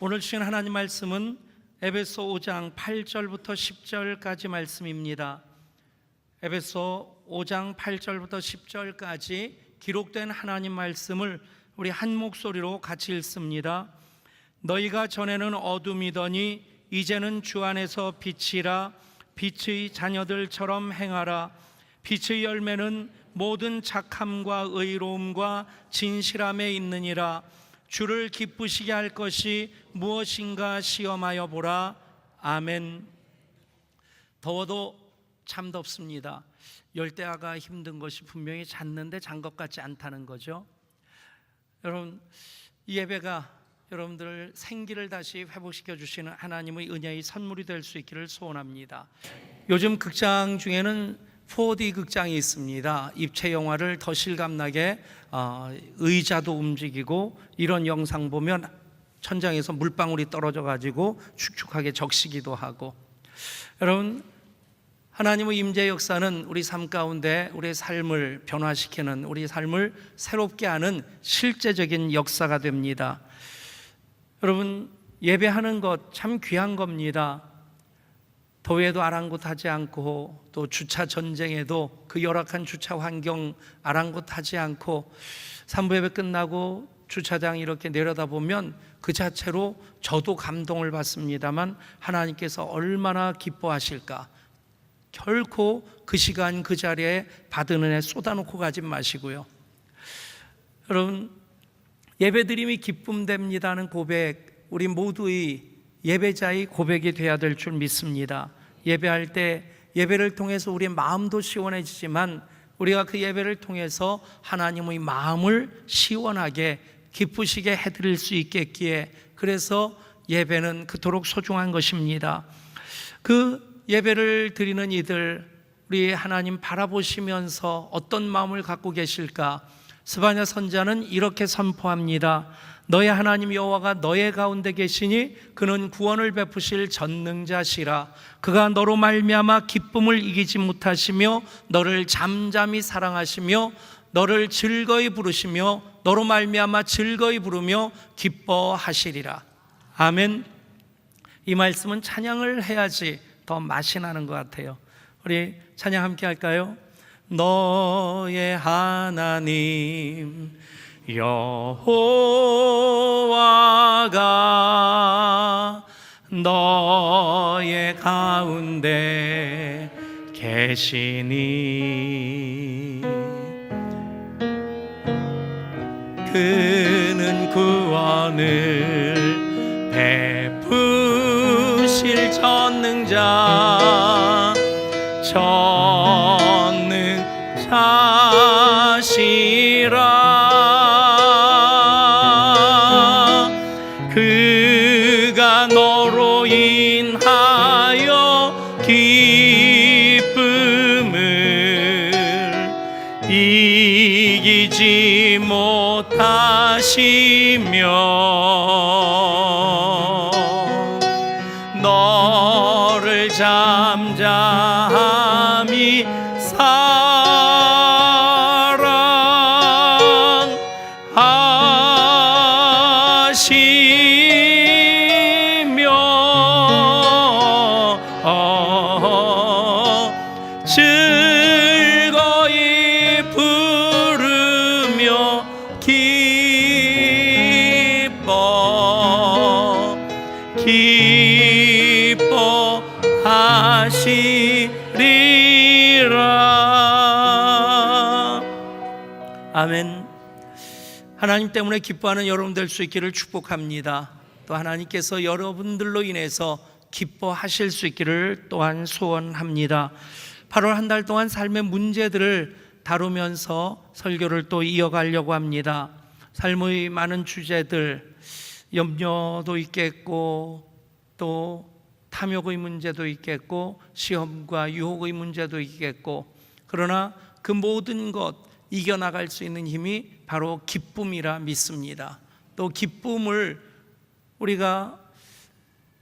오늘 주신 하나님 말씀은 에베소 5장 8절부터 10절까지 말씀입니다. 에베소 5장 8절부터 10절까지 기록된 하나님 말씀을 우리 한 목소리로 같이 읽습니다. 너희가 전에는 어둠이더니 이제는 주 안에서 빛이라. 빛의 자녀들처럼 행하라. 빛의 열매는 모든 착함과 의로움과 진실함에 있느니라. 주를 기쁘시게 할 것이 무엇인가 시험하여 보라. 아멘. 더워도 참 덥습니다. 열대야가 힘든 것이 분명히 잤는데 잔 것 같지 않다는 거죠. 여러분, 이 예배가 여러분들 생기를 다시 회복시켜 주시는 하나님의 은혜의 선물이 될 수 있기를 소원합니다. 요즘 극장 중에는 4D 극장이 있습니다. 입체 영화를 더 실감나게 의자도 움직이고 이런 영상 보면 천장에서 물방울이 떨어져 가지고 축축하게 적시기도 하고. 여러분, 하나님의 임재 역사는 우리 삶 가운데 우리의 삶을 변화시키는, 우리 삶을 새롭게 하는 실제적인 역사가 됩니다. 여러분, 예배하는 것 참 귀한 겁니다. 더위에도 아랑곳하지 않고, 또 주차 전쟁에도 그 열악한 주차 환경 아랑곳하지 않고, 산부 예배 끝나고 주차장 이렇게 내려다보면 그 자체로 저도 감동을 받습니다만 하나님께서 얼마나 기뻐하실까. 결코 그 시간 그 자리에 받은 은혜 쏟아놓고 가지 마시고요. 여러분, 예배드림이 기쁨됩니다는 고백, 우리 모두의 예배자의 고백이 되어야 될 줄 믿습니다. 예배할 때 예배를 통해서 우리의 마음도 시원해지지만 우리가 그 예배를 통해서 하나님의 마음을 시원하게 기쁘시게 해드릴 수 있겠기에, 그래서 예배는 그토록 소중한 것입니다. 그 예배를 드리는 이들, 우리 하나님 바라보시면서 어떤 마음을 갖고 계실까? 스바냐 선자는 이렇게 선포합니다. 너의 하나님 여호와가 너의 가운데 계시니 그는 구원을 베푸실 전능자시라. 그가 너로 말미암아 기쁨을 이기지 못하시며 너를 잠잠히 사랑하시며 너를 즐거이 부르시며 너로 말미암아 즐거이 부르며 기뻐하시리라. 아멘. 이 말씀은 찬양을 해야지 더 맛이 나는 것 같아요. 우리 찬양 함께 할까요? 너의 하나님 여호와가 너의 가운데 계시니 그는 구원을 베푸실 전능자시라. 그가 너로 인하여 기쁨을 이기지 못하시며 너를 잠잠히 즐거이 부르며 기뻐하시리라. 아멘. 하나님 때문에 기뻐하는 여러분 될 수 있기를 축복합니다. 또 하나님께서 여러분들로 인해서 기뻐하실 수 있기를 또한 소원합니다. 8월 한 달 동안 삶의 문제들을 다루면서 설교를 또 이어가려고 합니다. 삶의 많은 주제들, 염려도 있겠고 또 탐욕의 문제도 있겠고 시험과 유혹의 문제도 있겠고, 그러나 그 모든 것 이겨나갈 수 있는 힘이 바로 기쁨이라 믿습니다. 또 기쁨을 우리가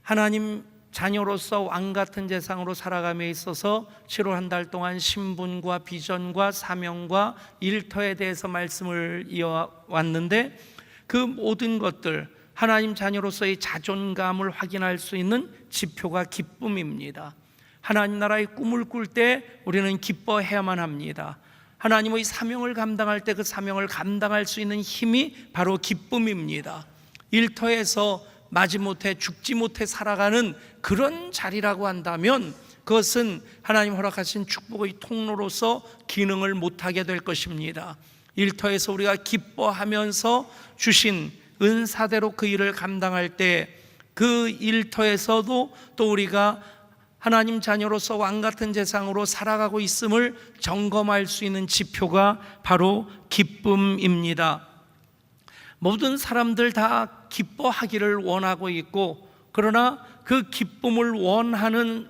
하나님 자녀로서 왕같은 재상으로 살아감에 있어서 7월 한 달 동안 신분과 비전과 사명과 일터에 대해서 말씀을 이어왔는데, 그 모든 것들 하나님 자녀로서의 자존감을 확인할 수 있는 지표가 기쁨입니다. 하나님 나라의 꿈을 꿀 때 우리는 기뻐해야만 합니다. 하나님의 사명을 감당할 때 그 사명을 감당할 수 있는 힘이 바로 기쁨입니다. 일터에서 마지못해 죽지 못해 살아가는 그런 자리라고 한다면 그것은 하나님 허락하신 축복의 통로로서 기능을 못하게 될 것입니다. 일터에서 우리가 기뻐하면서 주신 은사대로 그 일을 감당할 때 그 일터에서도 또 우리가 하나님 자녀로서 왕같은 세상으로 살아가고 있음을 점검할 수 있는 지표가 바로 기쁨입니다. 모든 사람들 다 기뻐하기를 원하고 있고, 그러나 그 기쁨을 원하는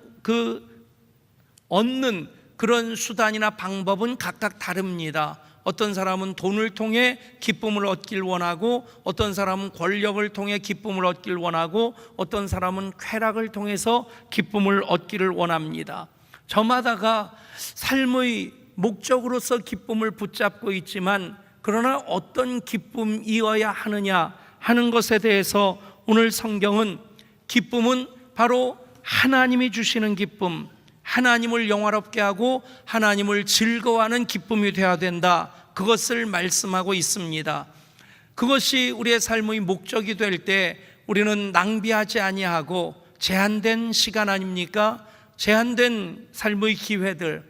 얻는 그런 수단이나 방법은 각각 다릅니다. 어떤 사람은 돈을 통해 기쁨을 얻길 원하고, 어떤 사람은 권력을 통해 기쁨을 얻길 원하고, 어떤 사람은 쾌락을 통해서 기쁨을 얻기를 원합니다. 저마다가 삶의 목적으로서 기쁨을 붙잡고 있지만, 그러나 어떤 기쁨이어야 하느냐 하는 것에 대해서 오늘 성경은 기쁨은 바로 하나님이 주시는 기쁨, 하나님을 영화롭게 하고 하나님을 즐거워하는 기쁨이 되어야 된다, 그것을 말씀하고 있습니다. 그것이 우리의 삶의 목적이 될 때 우리는 낭비하지 아니하고, 제한된 시간 아닙니까? 제한된 삶의 기회들,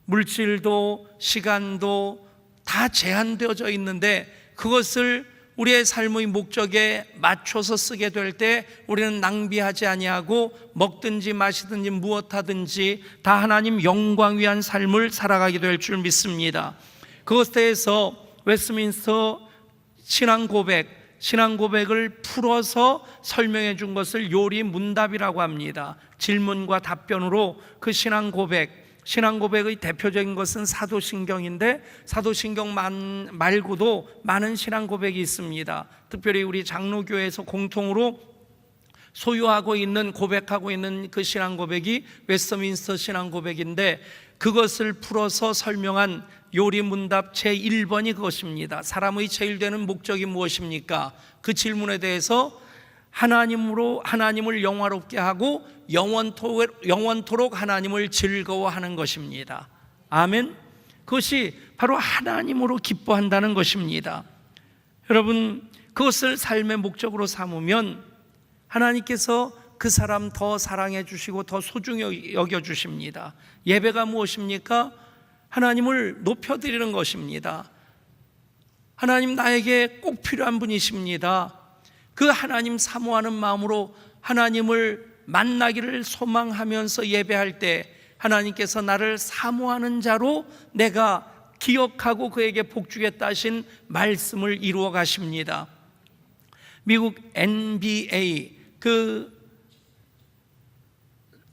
물질도 시간도 다 제한되어져 있는데 그것을 우리의 삶의 목적에 맞춰서 쓰게 될 때 우리는 낭비하지 아니하고 먹든지 마시든지 무엇하든지 다 하나님 영광 위한 삶을 살아가게 될 줄 믿습니다. 그것에 대해서 웨스트민스터 신앙 고백을 풀어서 설명해 준 것을 요리 문답이라고 합니다. 질문과 답변으로 그 신앙 고백의 대표적인 것은 사도신경인데, 사도신경 말고도 많은 신앙 고백이 있습니다. 특별히 우리 장로교회에서 공통으로 소유하고 있는, 고백하고 있는 그 신앙 고백이 웨스트민스터 신앙 고백인데, 그것을 풀어서 설명한 요리문답 제1번이 그것입니다. 사람의 제일 되는 목적이 무엇입니까? 그 질문에 대해서 하나님을 영화롭게 하고 영원토록 하나님을 즐거워하는 것입니다. 아멘. 그것이 바로 하나님으로 기뻐한다는 것입니다. 여러분, 그것을 삶의 목적으로 삼으면 하나님께서 그 사람 더 사랑해 주시고 더 소중히 여겨 주십니다. 예배가 무엇입니까? 하나님을 높여드리는 것입니다. 하나님 나에게 꼭 필요한 분이십니다. 그 하나님 사모하는 마음으로 하나님을 만나기를 소망하면서 예배할 때 하나님께서 나를 사모하는 자로 내가 기억하고 그에게 복주겠다 하신 말씀을 이루어 가십니다. 미국 NBA 그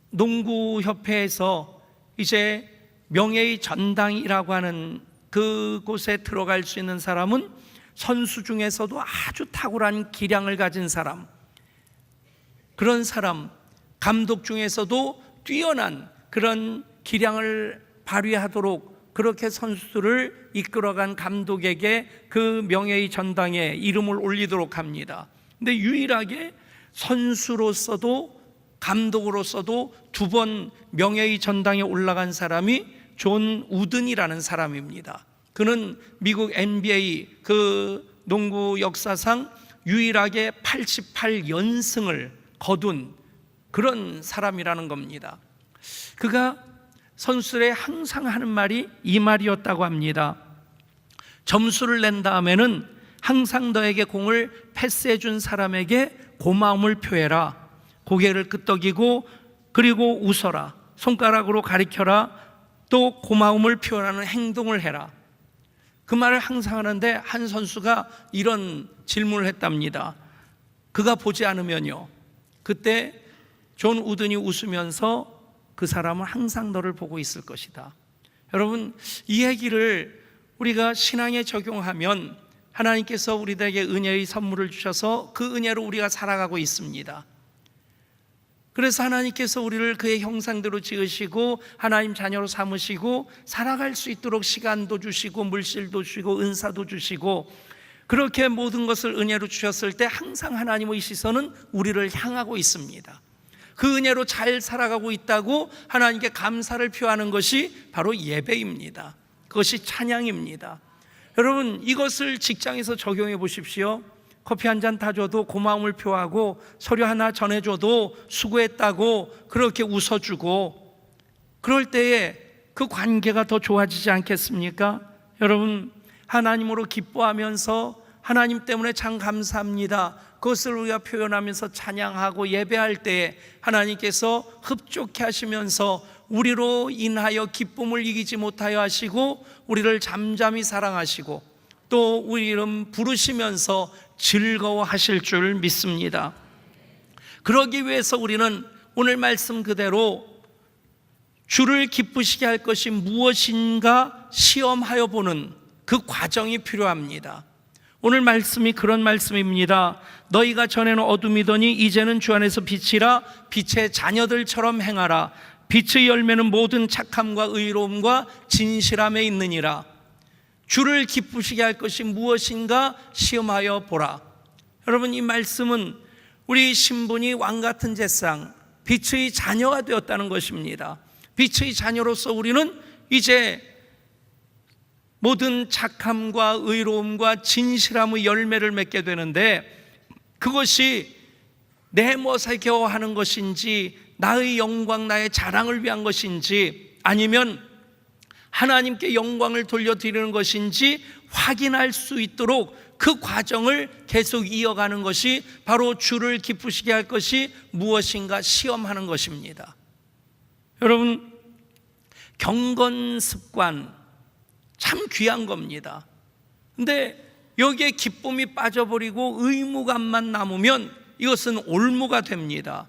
농구협회에서 이제 명예의 전당이라고 하는 그곳에 들어갈 수 있는 사람은 선수 중에서도 아주 탁월한 기량을 가진 사람, 그런 사람, 감독 중에서도 뛰어난 그런 기량을 발휘하도록 그렇게 선수들을 이끌어간 감독에게 그 명예의 전당에 이름을 올리도록 합니다. 근데 유일하게 선수로서도 감독으로서도 2번 명예의 전당에 올라간 사람이 존 우든이라는 사람입니다. 그는 미국 NBA 그 농구 역사상 유일하게 88연승을 거둔 그런 사람이라는 겁니다. 그가 선수들의 항상 하는 말이 이 말이었다고 합니다. 점수를 낸 다음에는 항상 너에게 공을 패스해 준 사람에게 고마움을 표해라. 고개를 끄덕이고 그리고 웃어라. 손가락으로 가리켜라. 또 고마움을 표현하는 행동을 해라. 그 말을 항상 하는데 한 선수가 이런 질문을 했답니다. 그가 보지 않으면요. 그때 존 우든이 웃으면서 그 사람은 항상 너를 보고 있을 것이다. 여러분, 이 얘기를 우리가 신앙에 적용하면 하나님께서 우리에게 은혜의 선물을 주셔서 그 은혜로 우리가 살아가고 있습니다. 그래서 하나님께서 우리를 그의 형상대로 지으시고 하나님 자녀로 삼으시고 살아갈 수 있도록 시간도 주시고 물질도 주시고 은사도 주시고, 그렇게 모든 것을 은혜로 주셨을 때 항상 하나님의 시선은 우리를 향하고 있습니다. 그 은혜로 잘 살아가고 있다고 하나님께 감사를 표하는 것이 바로 예배입니다. 그것이 찬양입니다. 여러분, 이것을 직장에서 적용해 보십시오. 커피 한 잔 타줘도 고마움을 표하고, 서류 하나 전해줘도 수고했다고 그렇게 웃어주고, 그럴 때에 그 관계가 더 좋아지지 않겠습니까? 여러분, 하나님으로 기뻐하면서 하나님 때문에 참 감사합니다, 그것을 우리가 표현하면서 찬양하고 예배할 때에 하나님께서 흡족해 하시면서 우리로 인하여 기쁨을 이기지 못하여 하시고, 우리를 잠잠히 사랑하시고, 또 우리 이름 부르시면서 즐거워하실 줄 믿습니다. 그러기 위해서 우리는 오늘 말씀 그대로 주를 기쁘시게 할 것이 무엇인가 시험하여 보는 그 과정이 필요합니다. 오늘 말씀이 그런 말씀입니다. 너희가 전에는 어둠이더니 이제는 주 안에서 빛이라. 빛의 자녀들처럼 행하라. 빛의 열매는 모든 착함과 의로움과 진실함에 있느니라. 주를 기쁘시게 할 것이 무엇인가 시험하여 보라. 여러분, 이 말씀은 우리 신분이 왕같은 제상, 빛의 자녀가 되었다는 것입니다. 빛의 자녀로서 우리는 이제 모든 착함과 의로움과 진실함의 열매를 맺게 되는데, 그것이 내 멋에 겨워하는 것인지, 나의 영광, 나의 자랑을 위한 것인지, 아니면 하나님께 영광을 돌려드리는 것인지 확인할 수 있도록 그 과정을 계속 이어가는 것이 바로 주를 기쁘시게 할 것이 무엇인가 시험하는 것입니다. 여러분, 경건 습관 참 귀한 겁니다. 근데 여기에 기쁨이 빠져버리고 의무감만 남으면 이것은 올무가 됩니다.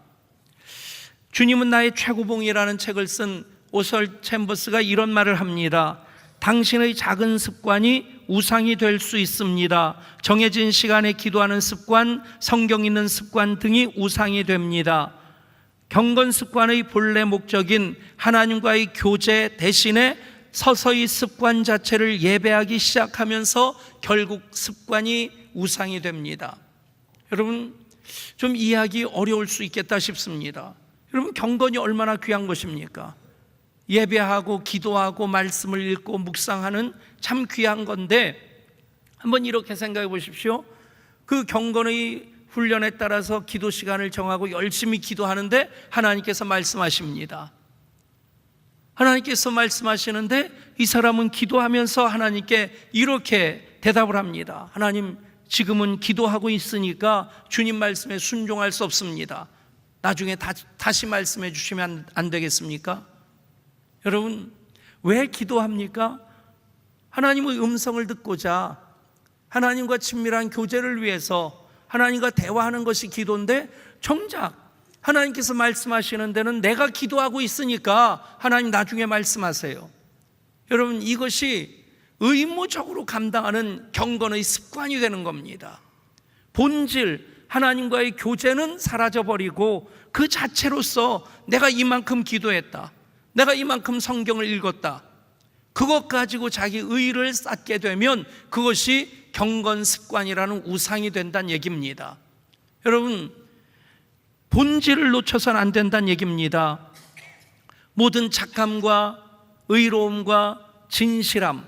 주님은 나의 최고봉이라는 책을 쓴 오설 챔버스가 이런 말을 합니다. 당신의 작은 습관이 우상이 될 수 있습니다. 정해진 시간에 기도하는 습관, 성경 읽는 습관 등이 우상이 됩니다. 경건 습관의 본래 목적인 하나님과의 교제 대신에 서서히 습관 자체를 예배하기 시작하면서 결국 습관이 우상이 됩니다. 여러분, 좀 이해하기 어려울 수 있겠다 싶습니다. 여러분, 경건이 얼마나 귀한 것입니까? 예배하고 기도하고 말씀을 읽고 묵상하는 참 귀한 건데, 한번 이렇게 생각해 보십시오. 그 경건의 훈련에 따라서 기도 시간을 정하고 열심히 기도하는데 하나님께서 말씀하십니다. 하나님께서 말씀하시는데 이 사람은 기도하면서 하나님께 이렇게 대답을 합니다. 하나님, 지금은 기도하고 있으니까 주님 말씀에 순종할 수 없습니다. 나중에 다시 말씀해 주시면 안 되겠습니까? 여러분, 왜 기도합니까? 하나님의 음성을 듣고자, 하나님과 친밀한 교제를 위해서 하나님과 대화하는 것이 기도인데, 정작 하나님께서 말씀하시는 데는 내가 기도하고 있으니까 하나님 나중에 말씀하세요. 여러분, 이것이 의무적으로 감당하는 경건의 습관이 되는 겁니다. 본질, 하나님과의 교제는 사라져버리고 그 자체로서 내가 이만큼 기도했다, 내가 이만큼 성경을 읽었다, 그것 가지고 자기 의의를 쌓게 되면 그것이 경건 습관이라는 우상이 된다는 얘기입니다. 여러분, 본질을 놓쳐서는 안 된다는 얘기입니다. 모든 착함과 의로움과 진실함,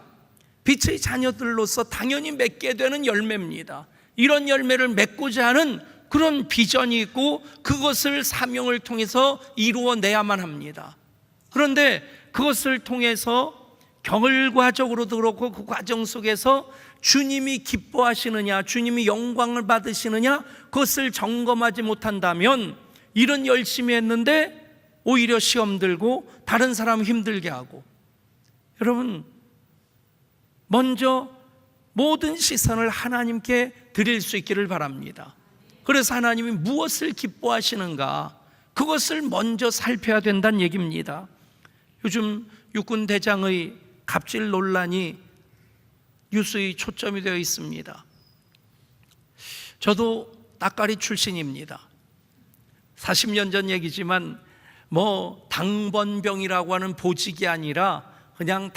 빛의 자녀들로서 당연히 맺게 되는 열매입니다. 이런 열매를 맺고자 하는 그런 비전이 있고 그것을 사명을 통해서 이루어내야만 합니다. 그런데 그것을 통해서 결과적으로도 그렇고 그 과정 속에서 주님이 기뻐하시느냐, 주님이 영광을 받으시느냐, 그것을 점검하지 못한다면 일은 열심히 했는데 오히려 시험 들고 다른 사람 힘들게 하고, 여러분, 먼저 모든 시선을 하나님께 드릴 수 있기를 바랍니다. 그래서 하나님이 무엇을 기뻐하시는가, 그것을 먼저 살펴야 된다는 얘기입니다. 요즘 육군 대장의 갑질 논란이 뉴스의 초점이 되어 있습니다. 저도 따까리 출신입니다. 40년 전 얘기지만 당번병이라고 하는 보직이 아니라 그냥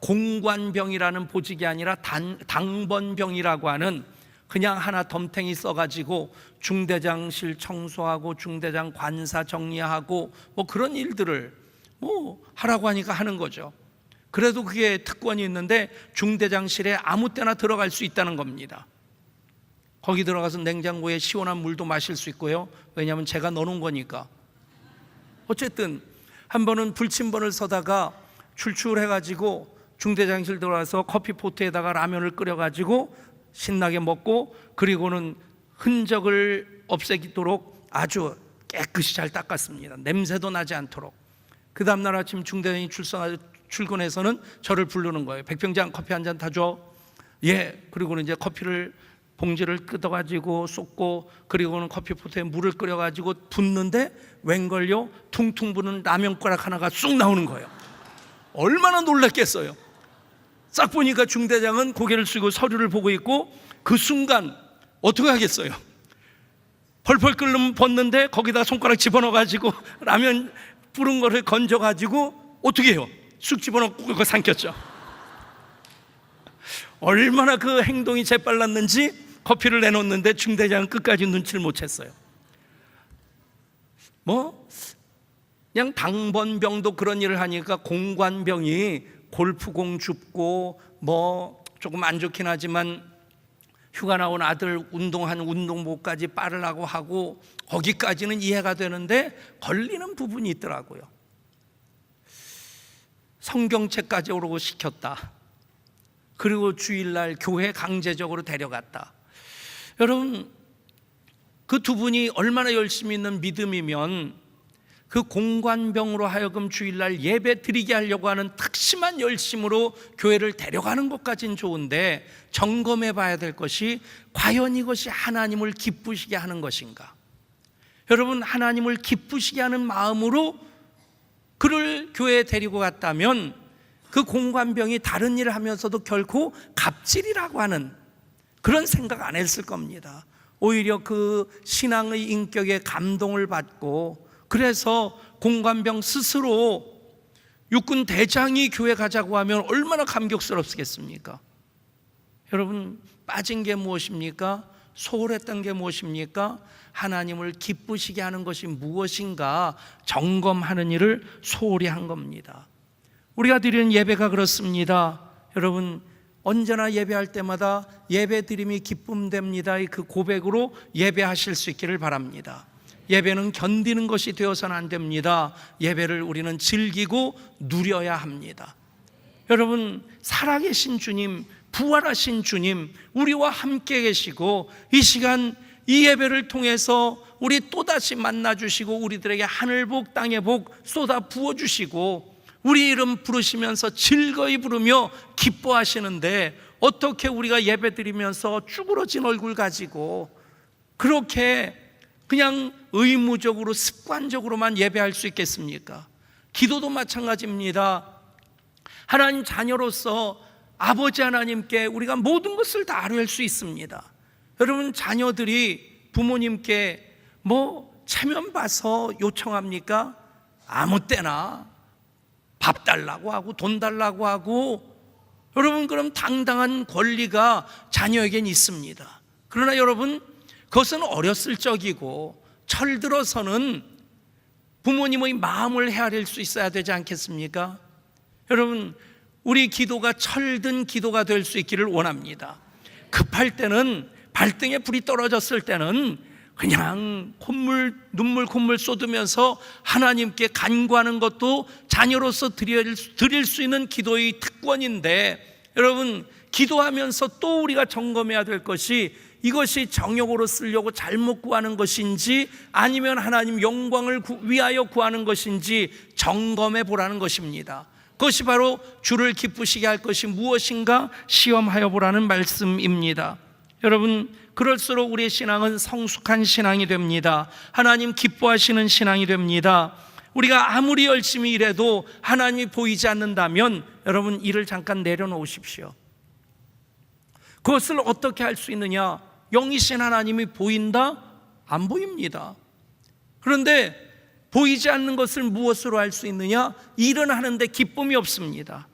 공관병이라는 보직이 아니라 당번병이라고 하는 그냥 하나 덤탱이 써가지고 중대장실 청소하고 중대장 관사 정리하고 뭐 그런 일들을 뭐 하라고 하니까 하는 거죠. 그래도 그게 특권이 있는데 중대장실에 아무 때나 들어갈 수 있다는 겁니다. 거기 들어가서 냉장고에 시원한 물도 마실 수 있고요. 왜냐하면 제가 넣어놓은 거니까. 어쨌든 한 번은 불침번을 서다가 출출해가지고 중대장실 들어가서 커피포트에다가 라면을 끓여가지고 신나게 먹고, 그리고는 흔적을 없애도록 아주 깨끗이 잘 닦았습니다. 냄새도 나지 않도록. 그 다음날 아침 중대장이 출근해서는 저를 부르는 거예요. 백병장 커피 한 잔 타줘. 예. 그리고는 이제 커피를 봉지를 뜯어가지고 쏟고, 그리고는 커피포트에 물을 끓여가지고 붓는데 웬걸요? 퉁퉁 부는 라면 가락 하나가 쑥 나오는 거예요. 얼마나 놀랐겠어요. 싹 보니까 중대장은 고개를 숙이고 서류를 보고 있고, 그 순간 어떻게 하겠어요? 펄펄 끓는 벗는데 거기다 손가락 집어넣어가지고 라면 뿌른 거를 건져가지고 어떻게 해요? 쑥 집어넣고 그거 삼켰죠. 얼마나 그 행동이 재빨랐는지 커피를 내놓는데 중대장은 끝까지 눈치를 못 챘어요. 뭐 그냥 당번병도 그런 일을 하니까 공관병이 골프공 줍고 뭐 조금 안 좋긴 하지만 휴가 나온 아들 운동한 운동복까지 빨으라고 하고, 거기까지는 이해가 되는데 걸리는 부분이 있더라고요. 성경책까지 오라고 시켰다. 그리고 주일날 교회 강제적으로 데려갔다. 여러분, 그 두 분이 얼마나 열심히 있는 믿음이면 그 공관병으로 하여금 주일날 예배 드리게 하려고 하는 특심한 열심으로 교회를 데려가는 것까지는 좋은데, 점검해 봐야 될 것이 과연 이것이 하나님을 기쁘시게 하는 것인가. 여러분, 하나님을 기쁘시게 하는 마음으로 그를 교회에 데리고 갔다면 그 공관병이 다른 일을 하면서도 결코 갑질이라고 하는 그런 생각 안 했을 겁니다. 오히려 그 신앙의 인격에 감동을 받고, 그래서 공관병 스스로 육군 대장이 교회 가자고 하면 얼마나 감격스럽겠습니까? 여러분, 빠진 게 무엇입니까? 소홀했던 게 무엇입니까? 하나님을 기쁘시게 하는 것이 무엇인가 점검하는 일을 소홀히 한 겁니다. 우리가 드리는 예배가 그렇습니다. 여러분, 언제나 예배할 때마다 예배 드림이 기쁨됩니다. 그 고백으로 예배하실 수 있기를 바랍니다. 예배는 견디는 것이 되어서는 안 됩니다. 예배를 우리는 즐기고 누려야 합니다. 여러분, 살아계신 주님, 부활하신 주님, 우리와 함께 계시고 이 시간 이 예배를 통해서 우리 또다시 만나주시고 우리들에게 하늘복 땅의 복 쏟아 부어주시고 우리 이름 부르시면서 즐거이 부르며 기뻐하시는데, 어떻게 우리가 예배 드리면서 쭈그러진 얼굴 가지고 그렇게 그냥 의무적으로 습관적으로만 예배할 수 있겠습니까? 기도도 마찬가지입니다. 하나님 자녀로서 아버지 하나님께 우리가 모든 것을 다 아뢰할 수 있습니다. 여러분, 자녀들이 부모님께 뭐 체면 봐서 요청합니까? 아무 때나 밥 달라고 하고 돈 달라고 하고. 여러분, 그럼 당당한 권리가 자녀에겐 있습니다. 그러나 여러분, 그것은 어렸을 적이고 철들어서는 부모님의 마음을 헤아릴 수 있어야 되지 않겠습니까? 여러분, 우리 기도가 철든 기도가 될 수 있기를 원합니다. 급할 때는, 발등에 불이 떨어졌을 때는 그냥 눈물 콧물 쏟으면서 하나님께 간구하는 것도 자녀로서 드릴 수 있는 기도의 특권인데, 여러분, 기도하면서 또 우리가 점검해야 될 것이 이것이 정욕으로 쓰려고 잘못 구하는 것인지 아니면 하나님 영광을 위하여 구하는 것인지 점검해 보라는 것입니다. 그것이 바로 주를 기쁘시게 할 것이 무엇인가 시험하여 보라는 말씀입니다. 여러분, 그럴수록 우리의 신앙은 성숙한 신앙이 됩니다. 하나님 기뻐하시는 신앙이 됩니다. 우리가 아무리 열심히 일해도 하나님이 보이지 않는다면 여러분, 일을 잠깐 내려놓으십시오. 그것을 어떻게 할 수 있느냐? 영이신 하나님이 보인다? 안 보입니다. 그런데 보이지 않는 것을 무엇으로 할 수 있느냐? 일은 하는데 기쁨이 없습니다.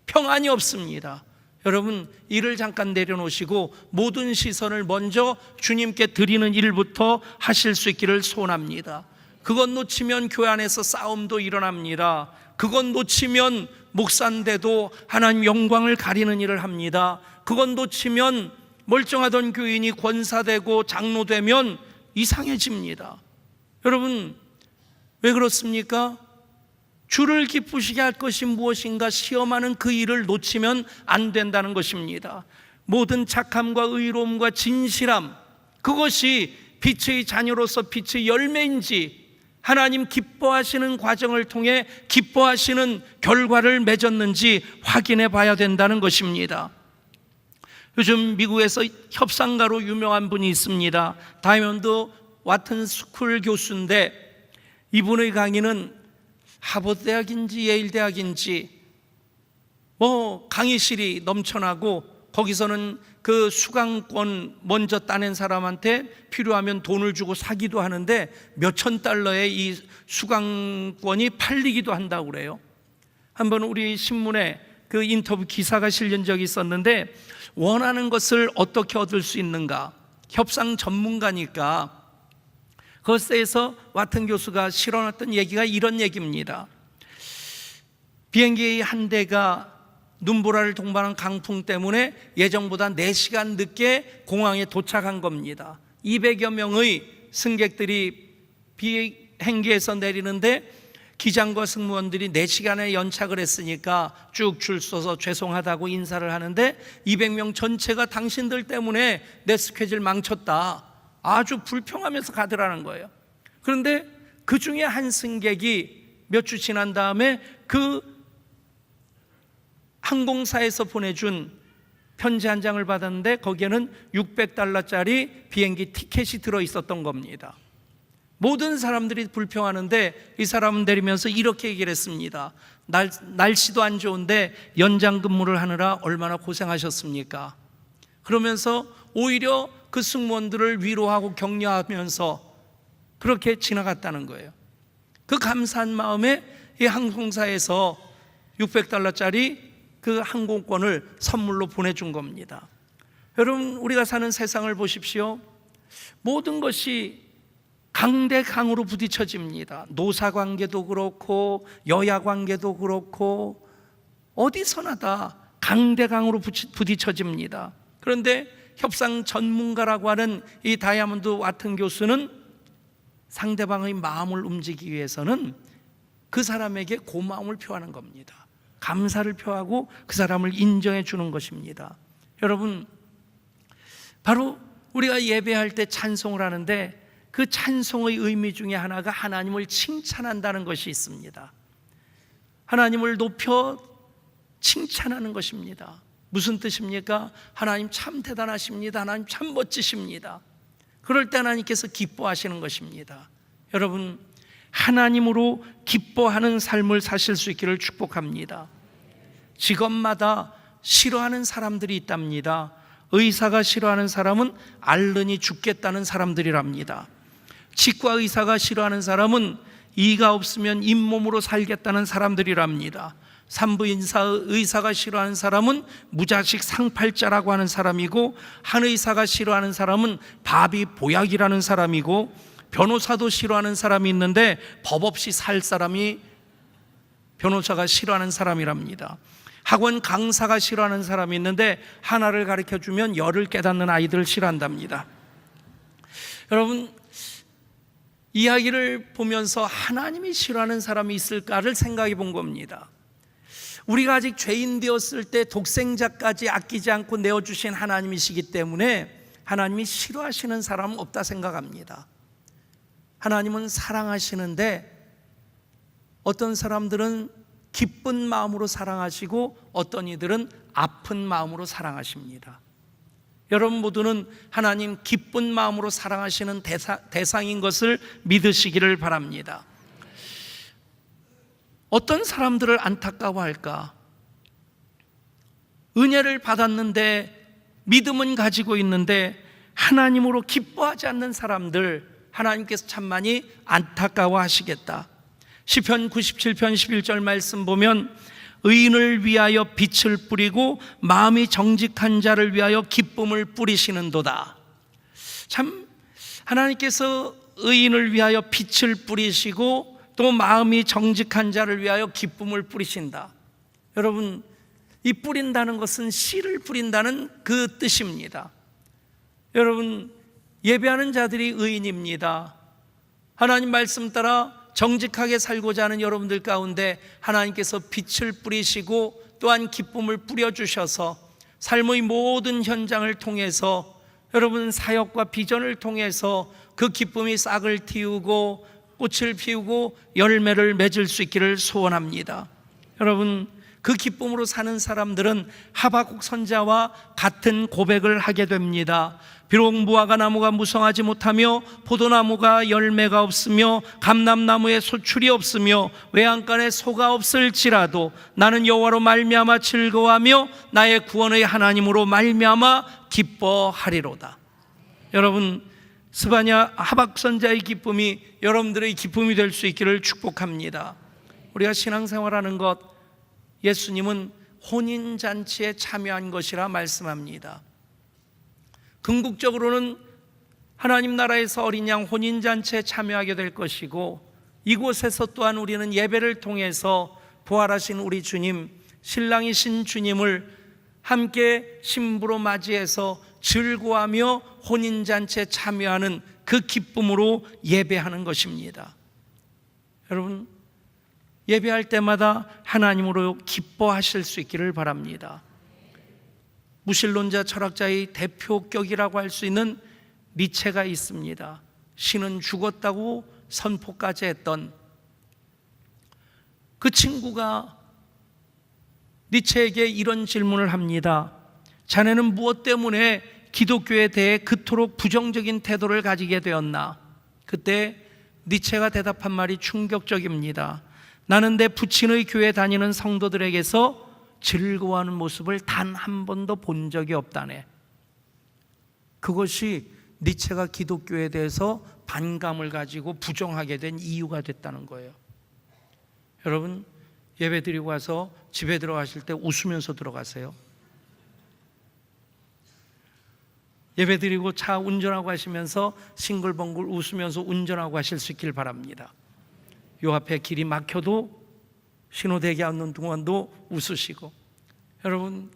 평안이 없습니다. 여러분, 일을 잠깐 내려놓으시고 모든 시선을 먼저 주님께 드리는 일부터 하실 수 있기를 소원합니다. 그것 놓치면 교회 안에서 싸움도 일어납니다. 그것 놓치면 목사인데도 하나님 영광을 가리는 일을 합니다. 그것 놓치면 멀쩡하던 교인이 권사되고 장로되면 이상해집니다. 여러분, 왜 그렇습니까? 주를 기쁘시게 할 것이 무엇인가 시험하는 그 일을 놓치면 안 된다는 것입니다. 모든 착함과 의로움과 진실함, 그것이 빛의 자녀로서 빛의 열매인지 하나님 기뻐하시는 과정을 통해 기뻐하시는 결과를 맺었는지 확인해 봐야 된다는 것입니다. 요즘 미국에서 협상가로 유명한 분이 있습니다. 다이몬드 와튼 스쿨 교수인데 이분의 강의는 하버드 대학인지 예일 대학인지 강의실이 넘쳐나고 거기서는 그 수강권 먼저 따낸 사람한테 필요하면 돈을 주고 사기도 하는데 몇천 달러의 이 수강권이 팔리기도 한다고 그래요. 한번 우리 신문에 그 인터뷰 기사가 실린 적이 있었는데 원하는 것을 어떻게 얻을 수 있는가, 협상 전문가니까 그것에서 와튼 교수가 실어놨던 얘기가 이런 얘기입니다. 비행기 한 대가 눈보라를 동반한 강풍 때문에 예정보다 4시간 늦게 공항에 도착한 겁니다. 200여 명의 승객들이 비행기에서 내리는데 기장과 승무원들이 4시간에 연착을 했으니까 쭉 줄 서서 죄송하다고 인사를 하는데 200명 전체가 당신들 때문에 내 스케줄 망쳤다, 아주 불평하면서 가더라는 거예요. 그런데 그 중에 한 승객이 몇 주 지난 다음에 그 항공사에서 보내준 편지 한 장을 받았는데 거기에는 $600짜리 비행기 티켓이 들어있었던 겁니다. 모든 사람들이 불평하는데 이 사람은 내리면서 이렇게 얘기를 했습니다. 날씨도 안 좋은데 연장 근무를 하느라 얼마나 고생하셨습니까? 그러면서 오히려 그 승무원들을 위로하고 격려하면서 그렇게 지나갔다는 거예요. 그 감사한 마음에 이 항공사에서 $600짜리 그 항공권을 선물로 보내준 겁니다. 여러분, 우리가 사는 세상을 보십시오. 모든 것이 강대강으로 부딪혀집니다. 노사관계도 그렇고 여야관계도 그렇고 어디서나 다 강대강으로 부딪혀집니다. 그런데 협상 전문가라고 하는 이 다이아몬드 와튼 교수는 상대방의 마음을 움직이기 위해서는 그 사람에게 고마움을 표하는 겁니다. 감사를 표하고 그 사람을 인정해 주는 것입니다. 여러분, 바로 우리가 예배할 때 찬송을 하는데 그 찬송의 의미 중에 하나가 하나님을 칭찬한다는 것이 있습니다. 하나님을 높여 칭찬하는 것입니다. 무슨 뜻입니까? 하나님 참 대단하십니다. 하나님 참 멋지십니다. 그럴 때 하나님께서 기뻐하시는 것입니다. 여러분, 하나님으로 기뻐하는 삶을 사실 수 있기를 축복합니다. 직업마다 싫어하는 사람들이 있답니다. 의사가 싫어하는 사람은 앓으니 죽겠다는 사람들이랍니다. 치과 의사가 싫어하는 사람은 이가 없으면 잇몸으로 살겠다는 사람들이랍니다. 산부인사 의사가 싫어하는 사람은 무자식 상팔자라고 하는 사람이고, 한의사가 싫어하는 사람은 밥이 보약이라는 사람이고, 변호사도 싫어하는 사람이 있는데 법 없이 살 사람이 변호사가 싫어하는 사람이랍니다. 학원 강사가 싫어하는 사람이 있는데 하나를 가르쳐주면 열을 깨닫는 아이들을 싫어한답니다. 여러분, 이야기를 보면서 하나님이 싫어하는 사람이 있을까를 생각해 본 겁니다. 우리가 아직 죄인 되었을 때 독생자까지 아끼지 않고 내어주신 하나님이시기 때문에 하나님이 싫어하시는 사람은 없다 생각합니다. 하나님은 사랑하시는데 어떤 사람들은 기쁜 마음으로 사랑하시고 어떤 이들은 아픈 마음으로 사랑하십니다. 여러분 모두는 하나님 기쁜 마음으로 사랑하시는 대상인 것을 믿으시기를 바랍니다. 어떤 사람들을 안타까워할까? 은혜를 받았는데 믿음은 가지고 있는데 하나님으로 기뻐하지 않는 사람들, 하나님께서 참 많이 안타까워하시겠다. 시편 97편 11절 말씀 보면 의인을 위하여 빛을 뿌리고 마음이 정직한 자를 위하여 기쁨을 뿌리시는도다. 참, 하나님께서 의인을 위하여 빛을 뿌리시고 또 마음이 정직한 자를 위하여 기쁨을 뿌리신다. 여러분, 이 뿌린다는 것은 씨를 뿌린다는 그 뜻입니다. 여러분, 예배하는 자들이 의인입니다. 하나님 말씀 따라 정직하게 살고자 하는 여러분들 가운데 하나님께서 빛을 뿌리시고 또한 기쁨을 뿌려주셔서 삶의 모든 현장을 통해서 여러분 사역과 비전을 통해서 그 기쁨이 싹을 틔우고 꽃을 피우고 열매를 맺을 수 있기를 소원합니다. 여러분, 그 기쁨으로 사는 사람들은 하박국 선지자와 같은 고백을 하게 됩니다. 비록 무화과 나무가 무성하지 못하며 포도나무가 열매가 없으며 감람나무에 소출이 없으며 외양간에 소가 없을지라도 나는 여호와로 말미암아 즐거워하며 나의 구원의 하나님으로 말미암아 기뻐하리로다. 여러분, 스바냐 하박국 선지자의 기쁨이 여러분들의 기쁨이 될 수 있기를 축복합니다. 우리가 신앙생활하는 것, 예수님은 혼인잔치에 참여한 것이라 말씀합니다. 궁극적으로는 하나님 나라에서 어린 양 혼인잔치에 참여하게 될 것이고, 이곳에서 또한 우리는 예배를 통해서 부활하신 우리 주님, 신랑이신 주님을 함께 신부로 맞이해서 즐거워하며 혼인잔치에 참여하는 그 기쁨으로 예배하는 것입니다. 여러분, 예배할 때마다 하나님으로 기뻐하실 수 있기를 바랍니다. 무신론자 철학자의 대표격이라고 할 수 있는 니체가 있습니다. 신은 죽었다고 선포까지 했던 그 친구가 니체에게 이런 질문을 합니다. 자네는 무엇 때문에 기독교에 대해 그토록 부정적인 태도를 가지게 되었나? 그때 니체가 대답한 말이 충격적입니다. 나는 내 부친의 교회 다니는 성도들에게서 즐거워하는 모습을 단 한 번도 본 적이 없다네. 그것이 니체가 기독교에 대해서 반감을 가지고 부정하게 된 이유가 됐다는 거예요. 여러분, 예배 드리고 와서 집에 들어가실 때 웃으면서 들어가세요. 예배 드리고 차 운전하고 하시면서 싱글벙글 웃으면서 운전하고 하실 수 있길 바랍니다. 요 앞에 길이 막혀도 신호 대기하는 동안도 웃으시고, 여러분,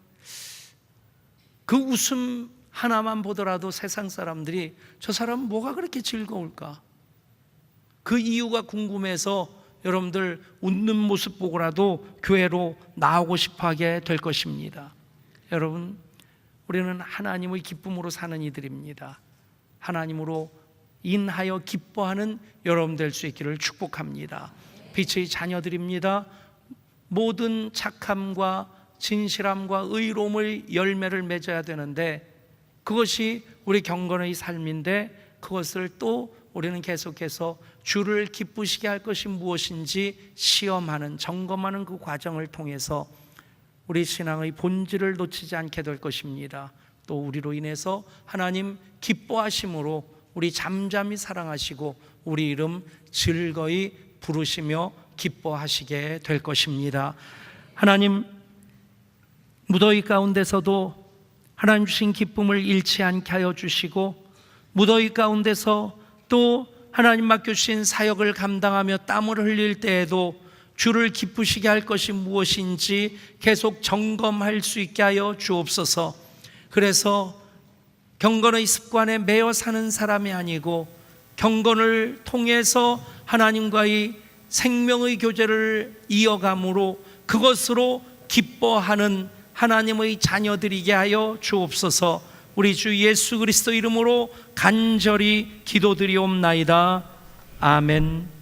그 웃음 하나만 보더라도 세상 사람들이 저 사람은 뭐가 그렇게 즐거울까? 그 이유가 궁금해서 여러분들 웃는 모습 보고라도 교회로 나오고 싶어하게 될 것입니다. 여러분, 우리는 하나님의 기쁨으로 사는 이들입니다. 하나님으로 인하여 기뻐하는 여러분 될 수 있기를 축복합니다. 빛의 자녀들입니다. 모든 착함과 진실함과 의로움의 열매를 맺어야 되는데, 그것이 우리 경건의 삶인데, 그것을 또 우리는 계속해서 주를 기쁘시게 할 것이 무엇인지 시험하는, 점검하는 그 과정을 통해서 우리 신앙의 본질을 놓치지 않게 될 것입니다. 또 우리로 인해서 하나님 기뻐하심으로 우리 잠잠히 사랑하시고 우리 이름 즐거이 부르시며 기뻐하시게 될 것입니다. 하나님, 무더위 가운데서도 하나님 주신 기쁨을 잃지 않게 하여 주시고, 무더위 가운데서 또 하나님 맡겨주신 사역을 감당하며 땀을 흘릴 때에도 주를 기쁘시게 할 것이 무엇인지 계속 점검할 수 있게 하여 주옵소서. 그래서 경건의 습관에 매여 사는 사람이 아니고 경건을 통해서 하나님과의 생명의 교제를 이어감으로 그것으로 기뻐하는 하나님의 자녀들이게 하여 주옵소서. 우리 주 예수 그리스도 이름으로 간절히 기도드리옵나이다. 아멘.